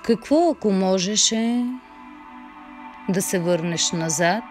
Какво ако можеше да се върнеш назад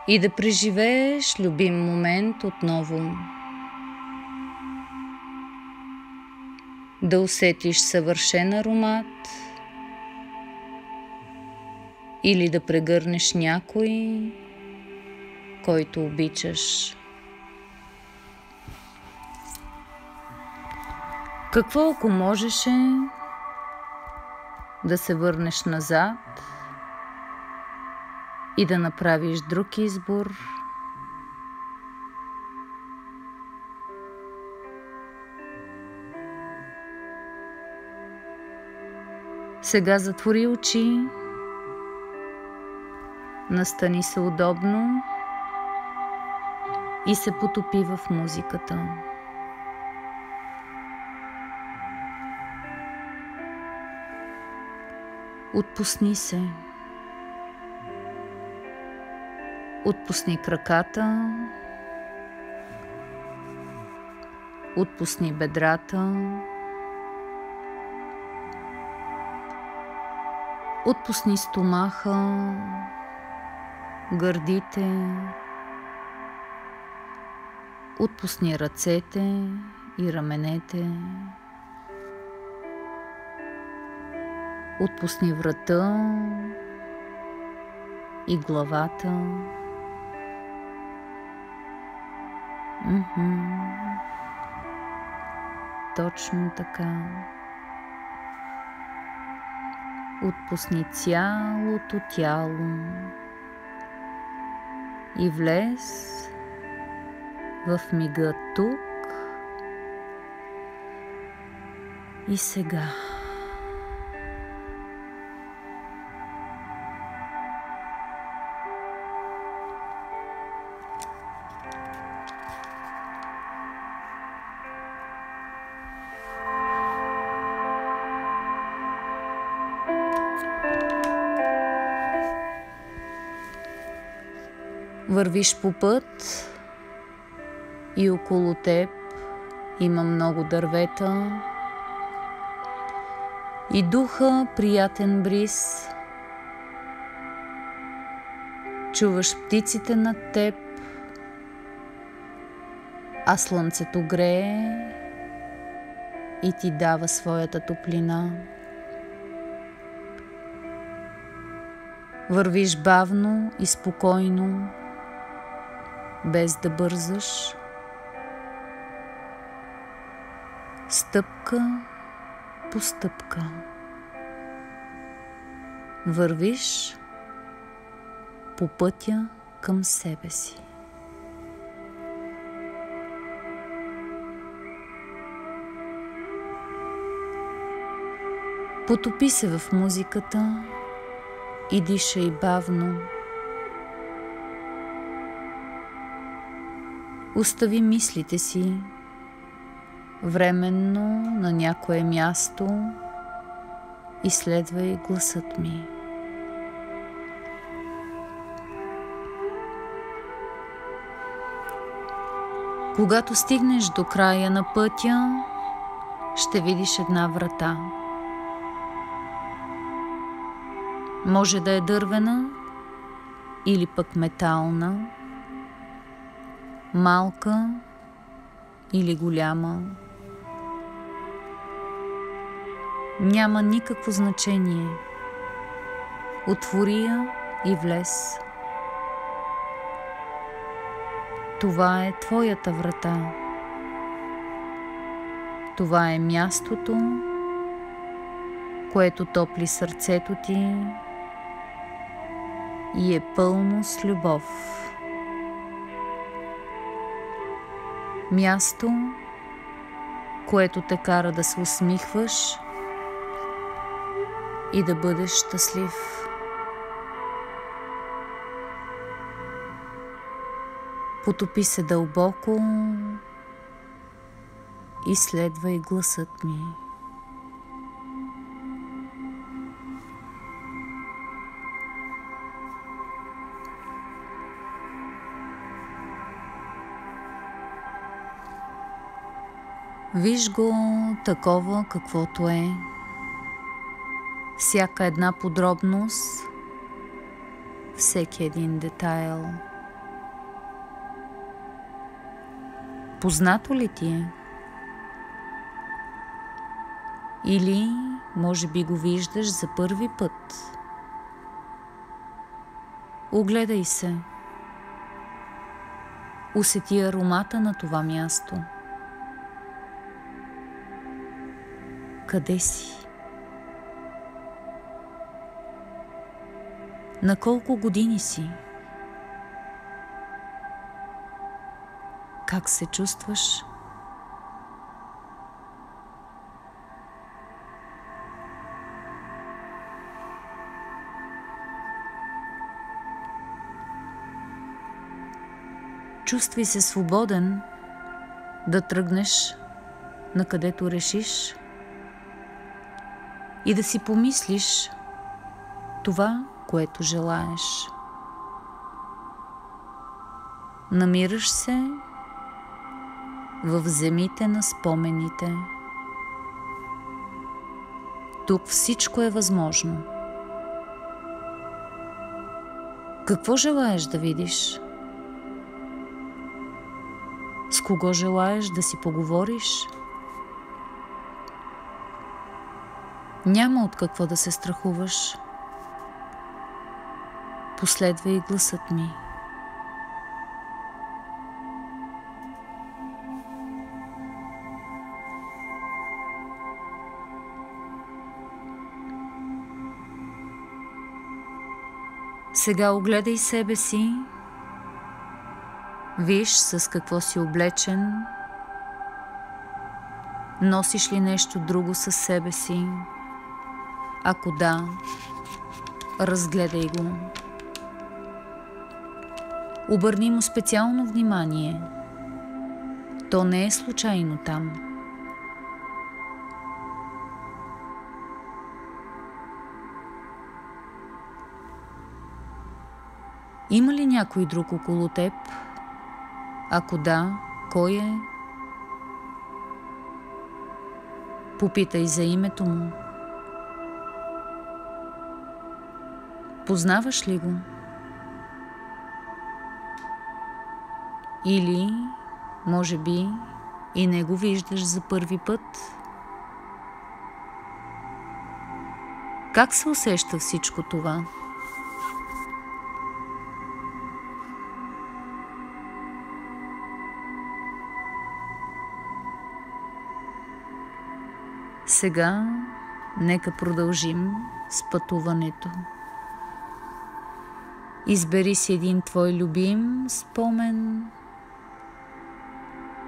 и да преживееш любим момент отново? Да усетиш съвършен аромат или да прегърнеш някой, който обичаш. Какво ако можеше да се върнеш назад и да направиш друг избор? Сега затвори очи, настани се удобно и се потопи в музиката. Отпусни се. Отпусни краката. Отпусни бедрата. Отпусни стомаха, гърдите. Отпусни ръцете и раменете. Отпусни врата и главата. Точно така. Отпусни цялото тяло и влез в мига тук и сега. Вървиш по път и около теб има много дървета и духа приятен бриз. Чуваш птиците над теб, а слънцето грее и ти дава своята топлина. Вървиш бавно и спокойно, без да бързаш, стъпка по стъпка. Вървиш по пътя към себе си. Потопи се в музиката и дишай бавно. Остави мислите си временно на някое място и следвай гласът ми. Когато стигнеш до края на пътя, ще видиш една врата. Може да е дървена или пък метална, малка или голяма. Няма никакво значение. Отвори я и влез. Това е твоята врата. Това е мястото, което топли сърцето ти и е пълно с любов. Място, което те кара да се усмихваш и да бъдеш щастлив. Потопи се дълбоко и следвай гласът ми. Виж го такова, каквото е. всяка една подробност, всеки един детайл. Познато ли ти е? Или може би го виждаш за първи път? Огледай се. Усети аромата на това място. Къде си? На колко години си? Как се чувстваш? Чувствай се свободен да тръгнеш на където решиш и да си помислиш това, което желаеш. Намираш се в земите на спомените. Тук всичко е възможно. Какво желаеш да видиш? С кого желаеш да си поговориш? Няма от какво да се страхуваш. Последвай гласът ми. Сега огледай себе си. Виж с какво си облечен. Носиш ли нещо друго със себе си? Ако да, разгледай го. Обърни му специално внимание. То не е случайно там. Има ли някой друг около теб? Ако да, кой е? Попитай за името му. Познаваш ли го? Или, може би, и не го виждаш за първи път? Как се усеща всичко това? Сега нека продължим с пътуването. Избери си един твой любим спомен,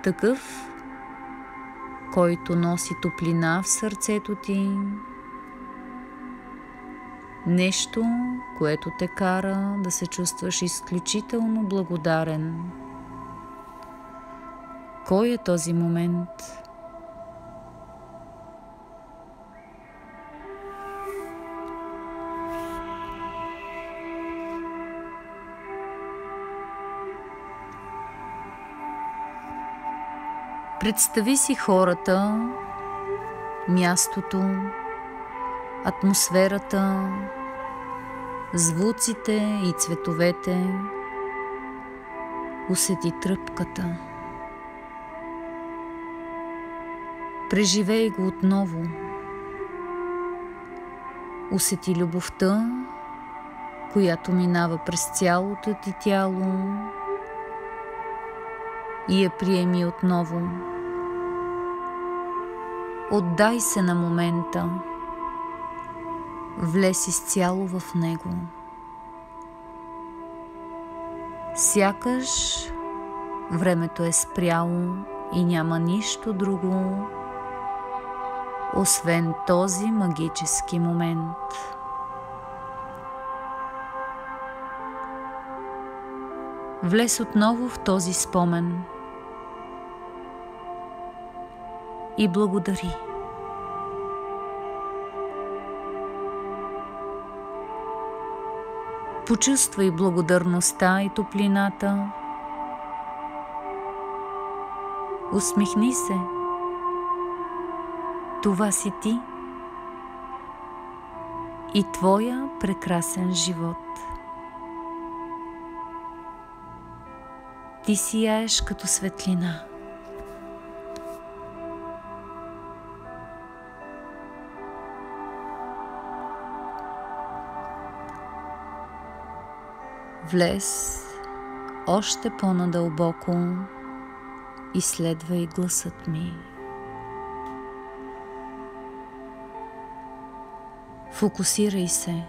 такъв, който носи топлина в сърцето ти, нещо, което те кара да се чувстваш изключително благодарен. Кой е този момент? Представи си хората, мястото, атмосферата, звуците и цветовете. Усети тръпката. Преживей го отново. Усети любовта, която минава през цялото ти тяло, и я приеми отново. Отдай се на момента. Влез изцяло в него. Сякаш времето е спряло и няма нищо друго, освен този магически момент. Влез отново в този спомен и благодари. Почувствай благодарността и топлината. Усмихни се. Това си ти. и твоя прекрасен живот. Ти сияеш като светлина. Влез още по-надълбоко и следвай гласът ми. Фокусирай се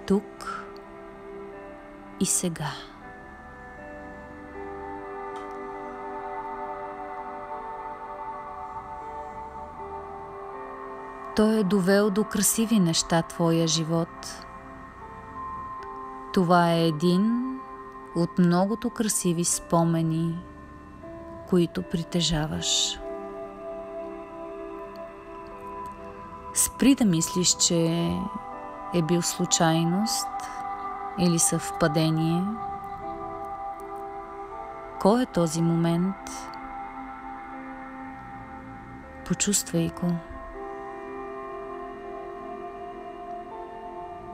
тук и сега. Той е довел до красиви неща твоя живот. Това е един от многото красиви спомени, които притежаваш. Спри да мислиш, че е бил случайност или съвпадение. Кой е този момент? Почувствай го.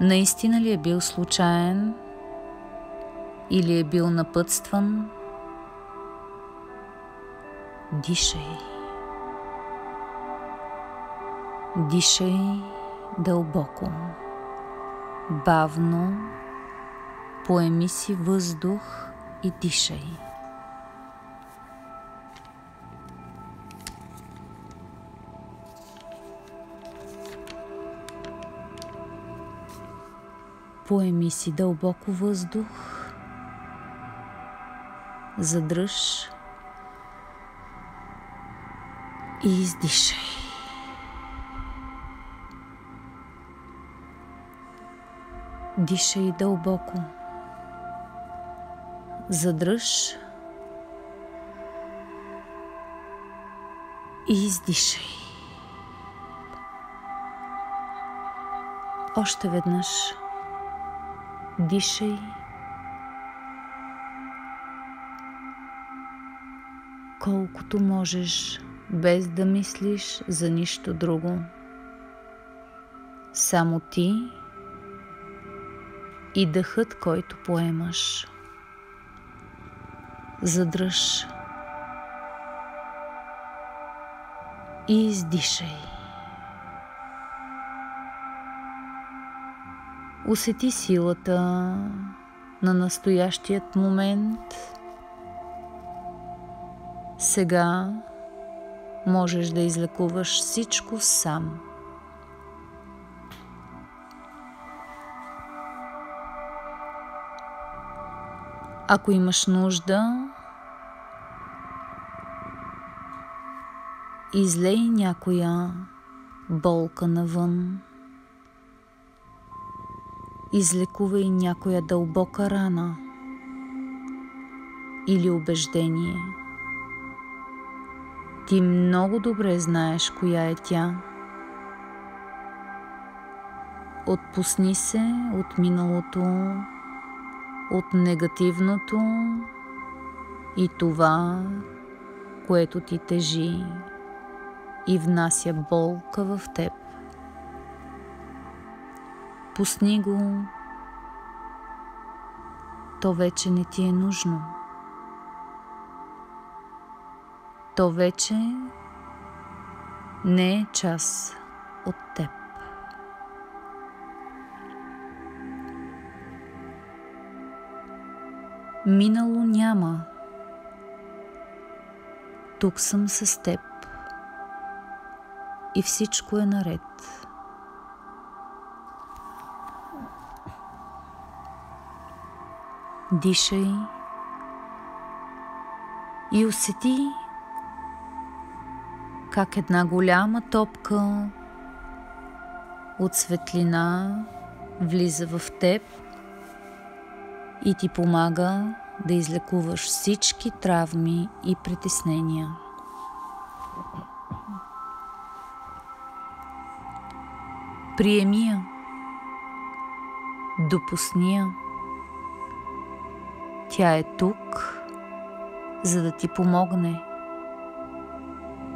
Наистина ли е бил случайен или е бил напътстван? Дишай. Дишай дълбоко. Бавно поеми си въздух и дишай. Поеми си дълбоко въздух, задръж и издишай. Дишай дълбоко, задръж и издишай. Още веднъж. Дишай колкото можеш, без да мислиш за нищо друго. Само ти и дъхът, който поемаш. Задръж и издишай. Усети силата на настоящият момент. Сега можеш да излекуваш всичко сам. Ако имаш нужда, излей някоя болка навън. Излекувай някоя дълбока рана или убеждение. Ти много добре знаеш коя е тя. Отпусни се от миналото, от негативното и това, което ти тежи и внася болка в теб. Пусни го, то вече не ти е нужно. То вече не е част от теб. Минало няма. Тук съм с теб и всичко е наред. Дишай и усети как една голяма топка от светлина влиза в теб и ти помага да излекуваш всички травми и притеснения. Приеми я, допусни я. Тя е тук, за да ти помогне.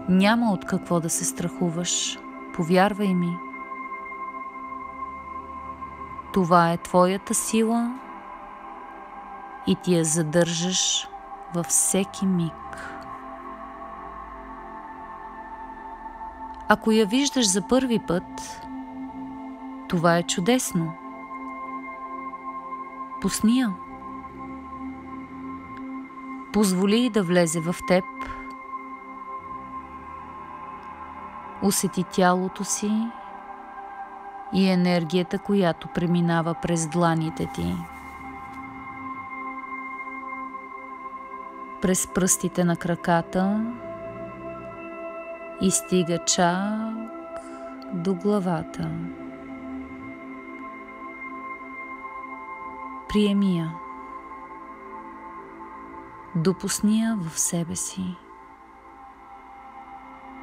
Няма от какво да се страхуваш, повярвай ми. Това е твоята сила и ти я задържаш във всеки миг. Ако я виждаш за първи път, това е чудесно. Пусни я. Позволи да влезе в теб. Усети тялото си и енергията, която преминава през дланите ти, през пръстите на краката и стига чак до главата. Приеми я. Допусни я в себе си.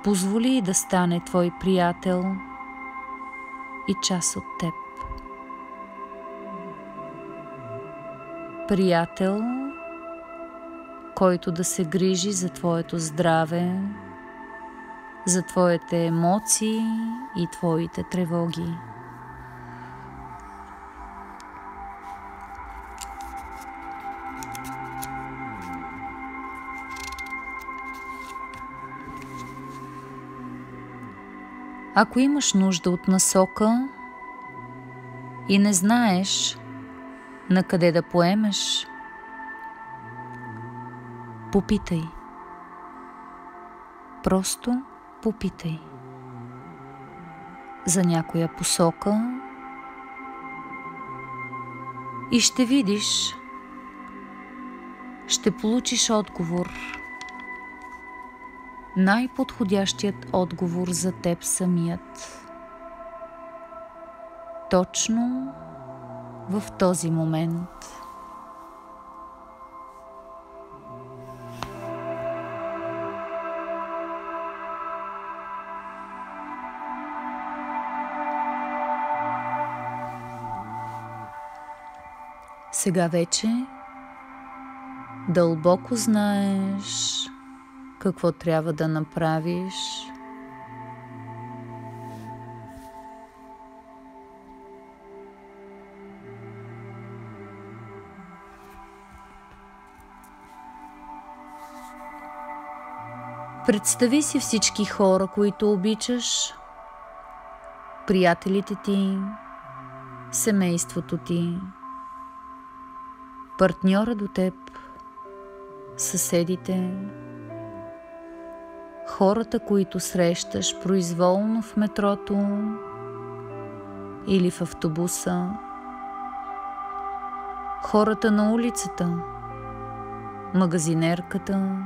Позволи да стане твой приятел и част от теб. Приятел, който да се грижи за твоето здраве, за твоите емоции и твоите тревоги. Ако имаш нужда от насока и не знаеш на къде да поемеш, попитай. Просто попитай за някоя посока и ще видиш, ще получиш отговор. Най-подходящият отговор за теб самият. Точно в този момент. Сега вече дълбоко знаеш какво трябва да направиш. Представи си всички хора, които обичаш, приятелите ти, семейството ти, партньора до теб, съседите, хората, които срещаш произволно в метрото или в автобуса, хората на улицата, магазинерката.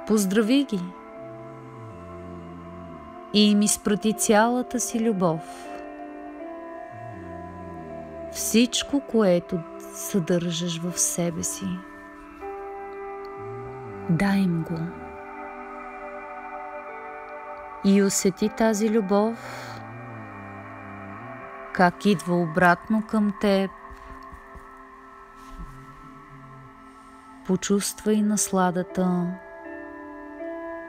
Поздрави ги и им изпрати цялата си любов. Всичко, което съдържаш в себе си. Дай им го. И усети тази любов, как идва обратно към теб. Почувствай насладата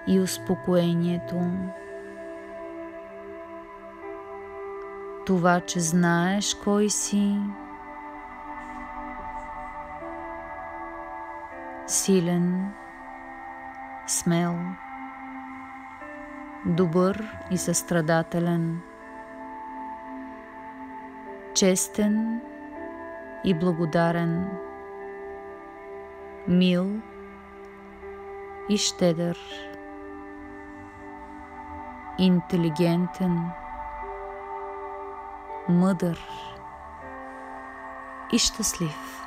и успокоението. Това, че знаеш кой си, силен, смел, добър и състрадателен, честен и благодарен, мил и щедър, интелигентен, мъдър и щастлив.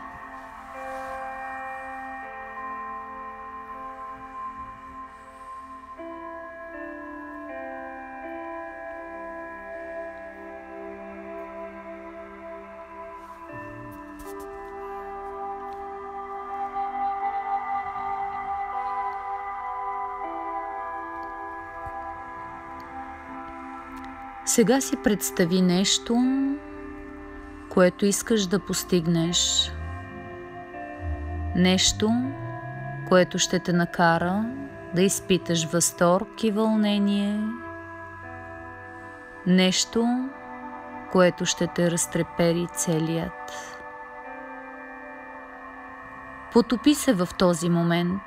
Сега си представи нещо, което искаш да постигнеш. Нещо, което ще те накара да изпиташ възторг и вълнение. Нещо, което ще те разтрепери целият. Потопи се в този момент,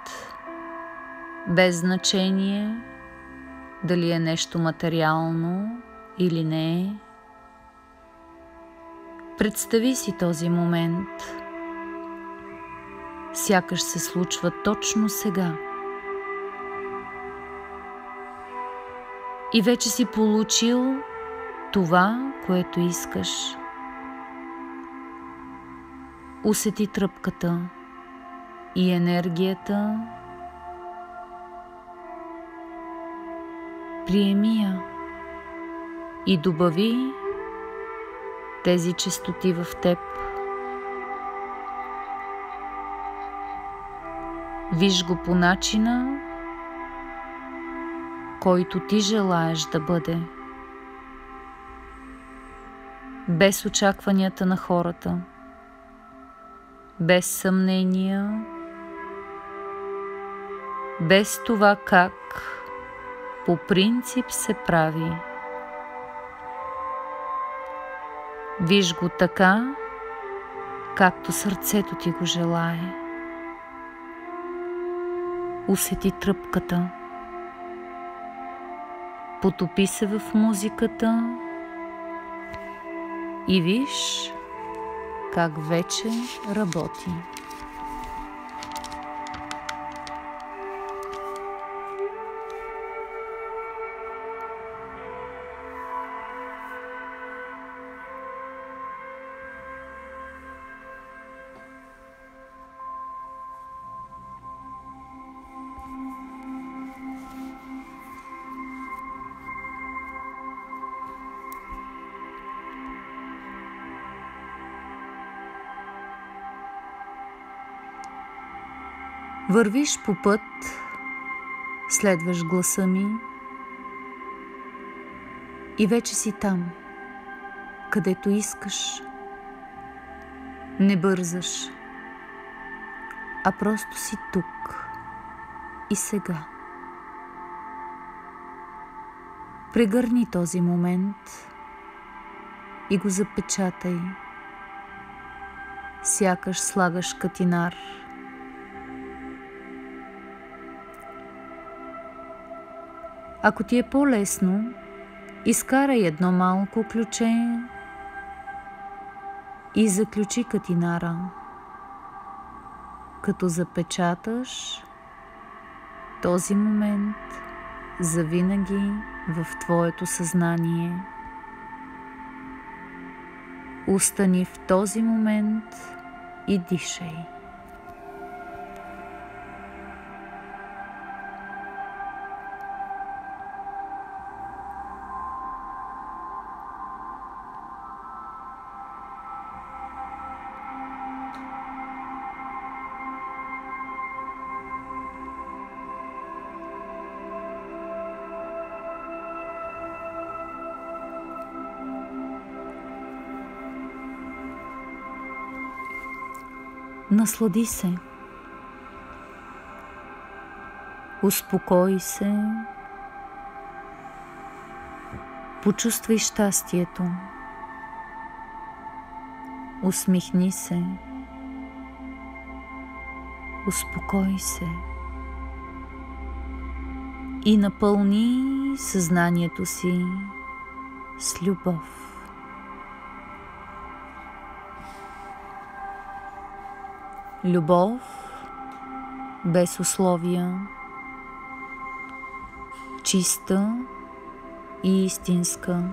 без значение дали е нещо материално или не е. Представи си този момент, сякаш се случва точно сега. И вече си получил това, което искаш. Усети тръпката и енергията. Приеми я и добави тези честоти в теб. Виж го по начина, който ти желаеш да бъде. Без очакванията на хората, без съмнения, без това как по принцип се прави. Виж го така, както сърцето ти го желае. Усети тръпката. Потопи се в музиката и виж как вече работи. Вървиш по път, следваш гласа ми и вече си там, където искаш. Не бързаш, а просто си тук и сега. Прегърни този момент и го запечатай, сякаш слагаш катинар. Ако ти е по-лесно, изкарай едно малко ключе и заключи катинара. Като запечаташ този момент завинаги в твоето съзнание. Остани в този момент и дишай. Наслади се. Успокой се. Почувствай щастието. Усмихни се. Успокой се. И напълни съзнанието си с любов. Любов без условия, чиста и истинска.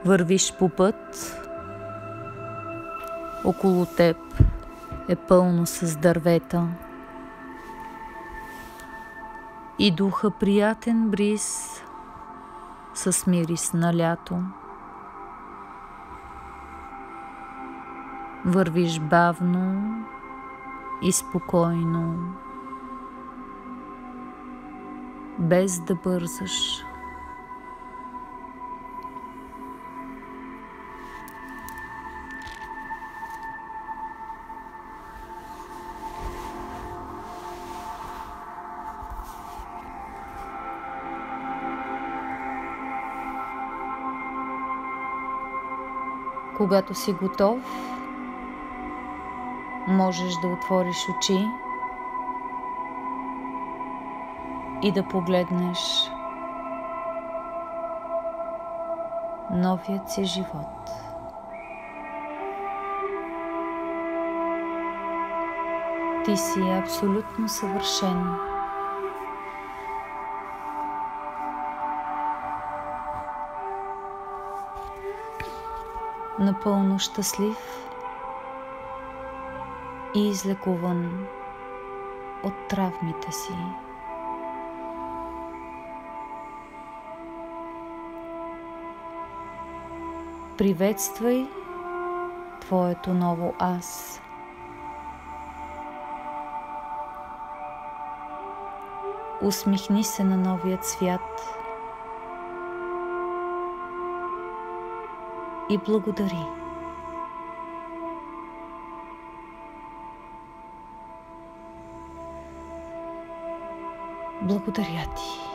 Вървиш по път, около теб е пълно с дървета и духа приятен бриз с мирис на лято. Вървиш бавно и спокойно. без да бързаш. Когато си готов, можеш да отвориш очи и да погледнеш новият си живот. Ти си абсолютно съвършен. Напълно щастлив и излекуван от травмите си. Приветствай твоето ново аз. Усмихни се на новият свят и благодари. Благодаря ти.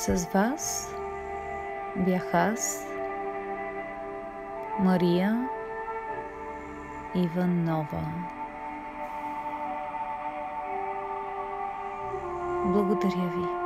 С вас бях аз, Мария Иванова. Благодаря ви.